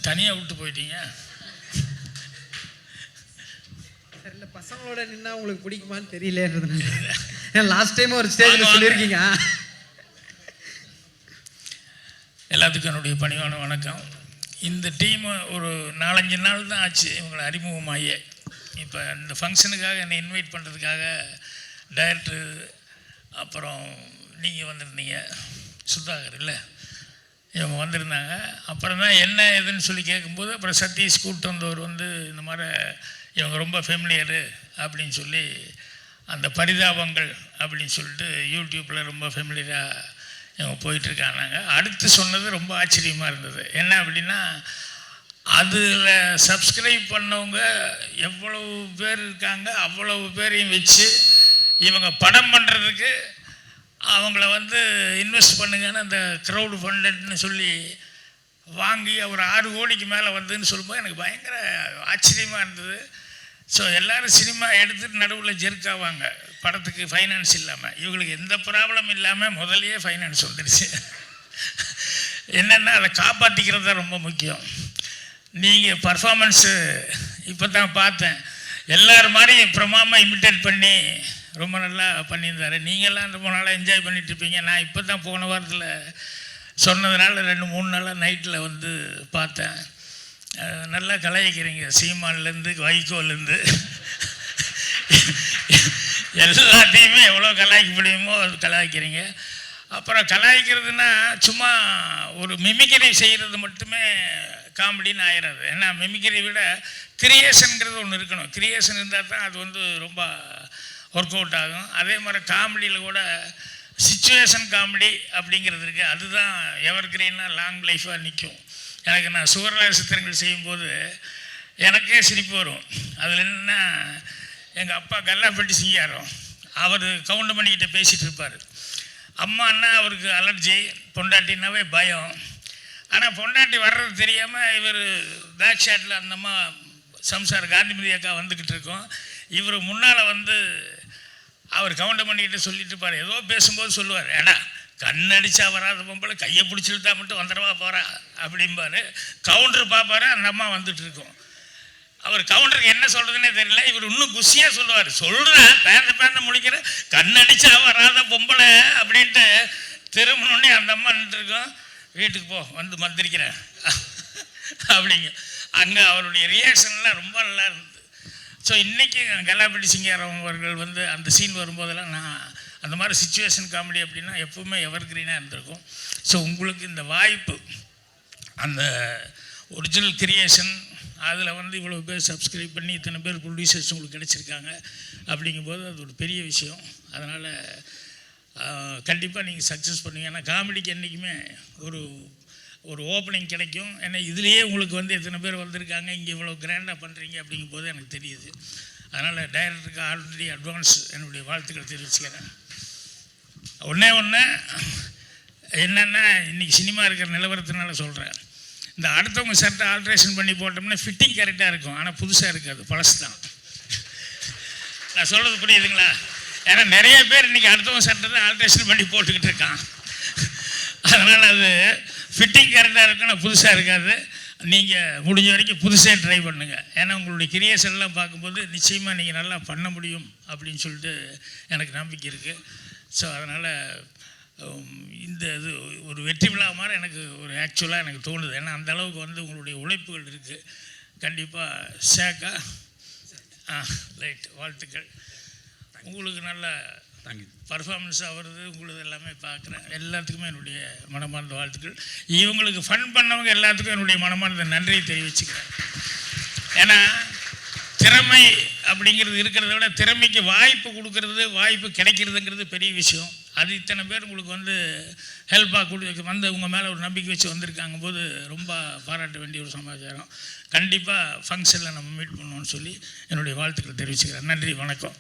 தனியாக விட்டு போயிட்டீங்க. இல்லை பசங்களோட நின்னா உங்களுக்கு பிடிக்குமான்னு தெரியலன்றது. லாஸ்ட் டைம் ஒரு ஸ்டேஜில் சொல்லியிருக்கீங்க. எல்லாத்துக்கும் என்னுடைய பணிவான வணக்கம். இந்த டீம் ஒரு 4-5 நாள் தான் ஆச்சு இவங்களை அறிமுகமாகியே. இப்போ இந்த ஃபங்க்ஷனுக்காக என்னை இன்வைட் பண்ணுறதுக்காக டைரக்டர், அப்புறம் நீங்கள் வந்திருந்தீங்க, சுதாகர் இல்லை, இவங்க வந்திருந்தாங்க. அப்புறம் தான் என்ன ஏதுன்னு சொல்லி கேட்கும்போது அப்புறம் சதீஷ் கூப்பிட்டு வந்தவர் வந்து இந்த மாதிரி இவங்க ரொம்ப ஃபெமிலியரு அப்படின்னு சொல்லி அந்த பரிதாபங்கள் அப்படின்னு சொல்லிட்டு யூடியூப்பில் ரொம்ப ஃபெமிலியராக இவங்க போயிட்டுருக்காங்க. அடுத்து சொன்னது ரொம்ப ஆச்சரியமாக இருந்தது. என்ன அப்படின்னா, அதில் சப்ஸ்கிரைப் பண்ணவங்க எவ்வளவு பேர் இருக்காங்க, அவ்வளவு பேரையும் வச்சு இவங்க படம் பண்ணுறதுக்கு அவங்கள வந்து இன்வெஸ்ட் பண்ணுங்கன்னு அந்த க்ரௌடு ஃபண்டட்னு சொல்லி வாங்கி ஒரு 6 கோடிக்கு மேலே வந்ததுன்னு சொல்லும்போது எனக்கு பயங்கர ஆச்சரியமாக இருந்தது. ஸோ எல்லோரும் சினிமா எடுத்துகிட்டு நடுவில் ஜெர்க்காவாங்க படத்துக்கு ஃபைனான்ஸ் இல்லாமல். இவங்களுக்கு எந்த ப்ராப்ளம் இல்லாமல் முதலையே ஃபைனான்ஸ் வந்துடுச்சு. என்னென்னா அதை காப்பாற்றிக்கிறது தான் ரொம்ப முக்கியம். நீங்கள் பர்ஃபார்மன்ஸு இப்போ தான் பார்த்தேன், எல்லோரும் மாதிரி பிரமாமாக இமிட்டேட் பண்ணி ரொம்ப நல்லா பண்ணியிருந்தார். நீங்கள்லாம் ரொம்ப நாளாக என்ஜாய் பண்ணிகிட்ருப்பீங்க. நான் இப்போ தான் போன வாரத்தில் சொன்னதுனால 2-3 நாளாக நைட்டில் வந்து பார்த்தேன். நல்லா கலாய்க்கிறீங்க, சீமான்லேருந்து வைகோலேருந்து எல்லாத்தையுமே எவ்வளோ கலாய்க்க முடியுமோ அது கலாய்க்கிறீங்க. அப்புறம் கலாய்க்கிறதுனா சும்மா ஒரு மிமிக்ரி செய்கிறது மட்டுமே காமெடின்னு ஆயிடாது. ஏன்னா மிமிக்ரி விட கிரியேஷனுங்கிறது ஒன்று இருக்கணும். கிரியேஷன் இருந்தால் தான் அது வந்து ரொம்ப ஒர்க் அவுட் ஆகும். அதே மாதிரி காமெடியில் கூட சிச்சுவேஷன் காமெடி அப்படிங்கிறது இருக்குது. அதுதான் எவர் கிரீனாக லாங் லைஃபாக நிற்கும். எனக்கு நான் சுவர்லாக சித்திரங்கள் செய்யும்போது எனக்கே சிரிப்பு வரும். அதில் என்னென்னா, எங்கள் அப்பா கல்லாப்பட்டி சிங்காரம், அவர் கவுண்டமணிக்கிட்ட பேசிகிட்டு இருப்பார். அம்மான்னா அவருக்கு அலர்ஜி, பொண்டாட்டின்னாவே பயம். ஆனால் பொண்டாட்டி வர்றது தெரியாமல் இவர் பேக் ஷாட்டில் அந்த அம்மா சம்சார் காந்திமதி அக்கா வந்துக்கிட்டு இருக்கோம். இவர் முன்னால் வந்து அவர் கவுண்டமணிக்கிட்ட சொல்லிட்டு இருப்பார். ஏதோ பேசும்போது சொல்லுவார், ஏடா கண்ணடிச்சா வராத பொம்பளை கையை பிடிச்சிருந்தா மட்டும் வந்துடவா போகிறா அப்படிம்பார். கவுண்டர் பார்ப்பாரு, அந்த அம்மா வந்துட்டு இருக்கோம். அவர் கவுண்டருக்கு என்ன சொல்கிறதுனே தெரியல. இவர் இன்னும் குஷியாக சொல்லுவார், சொல்கிறேன் பேந்த முடிக்கிற கண்ணடிச்சா வராத பொம்பளை அப்படின்ட்டு திரும்பணுன்னே அந்த அம்மா நின்றுருக்கோம். வீட்டுக்கு போ, வந்து மந்திரிக்கிறேன் அப்படிங்க. அங்கே அவருடைய ரியாக்ஷன்லாம் ரொம்ப நல்லா இருந்தது. ஸோ இன்றைக்கி கல்லாப்பட்டி சிங்காரம் அவர்கள் வந்து அந்த சீன் வரும்போதெல்லாம் நான் அந்த மாதிரி சிச்சுவேஷன் காமெடி அப்படின்னா எப்பவுமே எவர் கிரீனாக இருந்திருக்கும். ஸோ உங்களுக்கு இந்த வாய்ப்பு, அந்த ஒரிஜினல் கிரியேஷன், அதில் வந்து இவ்வளோ பேர் சப்ஸ்கிரைப் பண்ணி இத்தனை பேர் ப்ரொடியூசர்ஸ் உங்களுக்கு கிடச்சிருக்காங்க அப்படிங்கும்போது அது ஒரு பெரிய விஷயம். அதனால் கண்டிப்பாக நீங்கள் சக்ஸஸ் பண்ணுவீங்க. ஏன்னா காமெடிக்கு என்றைக்குமே ஒரு ஓப்பனிங் கிடைக்கும். ஏன்னா இதுலேயே உங்களுக்கு வந்து எத்தனை பேர் வந்திருக்காங்க, இங்கே இவ்வளோ கிராண்டாக பண்ணுறீங்க அப்படிங்கும் போது எனக்கு தெரியுது. அதனால் டைரக்டருக்கு ஆல்ரெடி அட்வான்ஸ் என்னுடைய வாழ்த்துக்கள் தெரிவிச்சுக்கிறேன். ஒன்று என்னென்னா, இன்றைக்கி சினிமா இருக்கிற நிலவரத்தினால சொல்கிறேன், இந்த அடுத்தவங்க சட்டை ஆல்ட்ரேஷன் பண்ணி போட்டோம்னா ஃபிட்டிங் கரெக்டாக இருக்கும், ஆனால் புதுசாக இருக்காது, பழசு தான். நான் சொல்கிறது புரியுதுங்களா? ஏன்னா நிறைய பேர் இன்றைக்கி அடுத்தவங்க சட்டை தான் ஆல்ட்ரேஷன் பண்ணி போட்டுக்கிட்டு இருக்கான். அதனால் அது ஃபிட்டிங் கரெக்டாக இருக்கும், ஆனால் புதுசாக இருக்காது. நீங்கள் முடிஞ்ச வரைக்கும் புதுசாக ட்ரை பண்ணுங்கள். ஏன்னா உங்களுடைய கிரியேஷன்லாம் பார்க்கும்போது நிச்சயமாக நீங்கள் நல்லா பண்ண முடியும் அப்படின்னு சொல்லிட்டு எனக்கு நம்பிக்கை இருக்குது. ஸோ அதனால் இந்த இது ஒரு வெற்றி விழா மாதிரி எனக்கு ஒரு ஆக்சுவலாக எனக்கு தோணுது. ஏன்னா அந்த அளவுக்கு வந்து உங்களுடைய உழைப்புகள் இருக்குது. கண்டிப்பாக சேக்கா ரைட், வாழ்த்துக்கள். உங்களுக்கு நல்ல பர்ஃபார்மன்ஸாக வருது, உங்களுக்கு எல்லாமே பார்க்குறேன். எல்லாத்துக்குமே என்னுடைய மனமார்ந்த வாழ்த்துக்கள். இவங்களுக்கு ஃபன் பண்ணவங்க எல்லாத்துக்கும் என்னுடைய மனமார்ந்த நன்றியை தெரிவிச்சுக்கிறேன். ஏன்னா திறமை அப்படிங்கிறது இருக்கிறத விட திறமைக்கு வாய்ப்பு கொடுக்கறது, வாய்ப்பு கிடைக்கிறதுங்கிறது பெரிய விஷயம். அது இத்தனை பேர் உங்களுக்கு வந்து ஹெல்ப்பாக வந்து உங்கள் மேலே ஒரு நம்பிக்கை வச்சு வந்திருக்காங்க போது ரொம்ப பாராட்ட வேண்டிய ஒரு சமாச்சாரம். கண்டிப்பாக ஃபங்க்ஷனில் நம்ம மீட் பண்ணுவோம்னு சொல்லி என்னுடைய வாழ்த்துக்களை தெரிவிச்சுக்கிறேன். நன்றி, வணக்கம்.